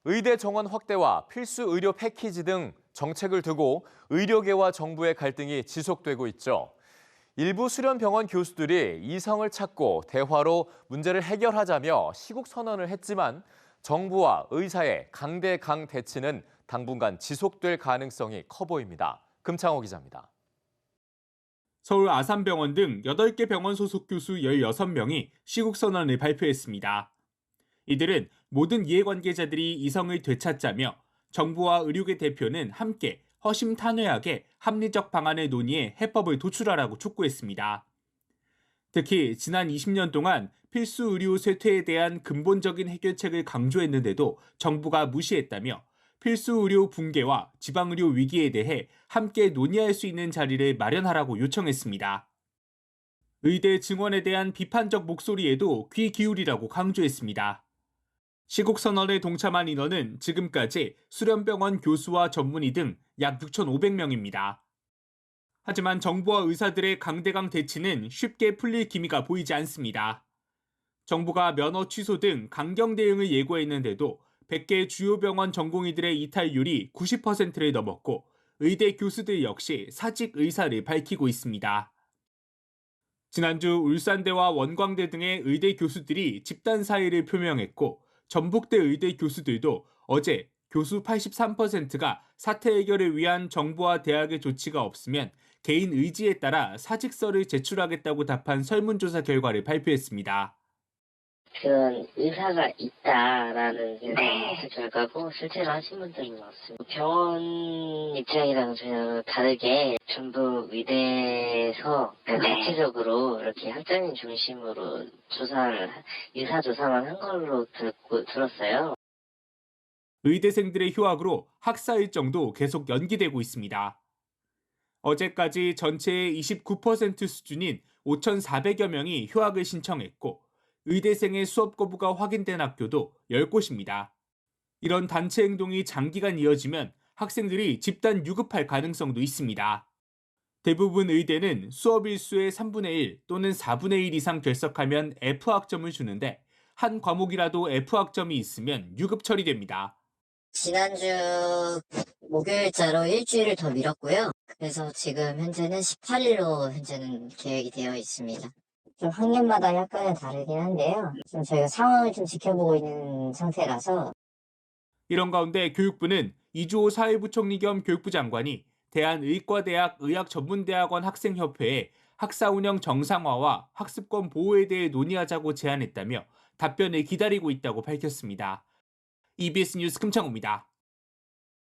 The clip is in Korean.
의대 정원 확대와 필수 의료 패키지 등 정책을 두고 의료계와 정부의 갈등이 지속되고 있죠. 일부 수련병원 교수들이 이성을 찾고 대화로 문제를 해결하자며 시국 선언을 했지만 정부와 의사의 강대강 대치는 당분간 지속될 가능성이 커 보입니다. 금창호 기자입니다. 서울 아산병원 등 8개 병원 소속 교수 16명이 시국선언을 발표했습니다. 이들은 모든 이해관계자들이 이성을 되찾자며 정부와 의료계 대표는 함께 허심탄회하게 합리적 방안을 논의해 해법을 도출하라고 촉구했습니다. 특히 지난 20년 동안 필수 의료 쇠퇴에 대한 근본적인 해결책을 강조했는데도 정부가 무시했다며 필수 의료 붕괴와 지방의료 위기에 대해 함께 논의할 수 있는 자리를 마련하라고 요청했습니다. 의대 증원에 대한 비판적 목소리에도 귀 기울이라고 강조했습니다. 시국선언에 동참한 인원은 지금까지 수련병원 교수와 전문의 등 약 6,500명입니다. 하지만 정부와 의사들의 강대강 대치는 쉽게 풀릴 기미가 보이지 않습니다. 정부가 면허 취소 등 강경 대응을 예고했는데도 100개 주요 병원 전공의들의 이탈률이 90%를 넘었고 의대 교수들 역시 사직 의사를 밝히고 있습니다. 지난주 울산대와 원광대 등의 의대 교수들이 집단 사의를 표명했고 전북대 의대 교수들도 어제 교수 83%가 사태 해결을 위한 정부와 대학의 조치가 없으면 개인 의지에 따라 사직서를 제출하겠다고 답한 설문조사 결과를 발표했습니다. 그런 의사가 있다라는 설문조사 결과고 실제로 하신 분들은 많습니다. 병원 입장이랑 전혀 다르게 전북 의대에서 자체적으로 이렇게 학자님 중심으로 의사 조사만 한 걸로 들었어요. 의대생들의 휴학으로 학사 일정도 계속 연기되고 있습니다. 어제까지 전체의 29% 수준인 5,400여 명이 휴학을 신청했고 의대생의 수업 거부가 확인된 학교도 10곳입니다. 이런 단체 행동이 장기간 이어지면 학생들이 집단 유급할 가능성도 있습니다. 대부분 의대는 수업 일수의 3분의 1 또는 4분의 1 이상 결석하면 F학점을 주는데 한 과목이라도 F학점이 있으면 유급 처리됩니다. 지난주 목요일자로 일주일을 더 미뤘고요. 그래서 지금 현재는 18일로 현재는 계획이 되어 있습니다. 좀 학년마다 약간은 다르긴 한데요. 좀 저희가 상황을 좀 지켜보고 있는 상태라서. 이런 가운데 교육부는 이주호 사회부총리 겸 교육부 장관이 대한의과대학 의학전문대학원 학생협회에 학사 운영 정상화와 학습권 보호에 대해 논의하자고 제안했다며 답변을 기다리고 있다고 밝혔습니다. EBS 뉴스 금창호입니다.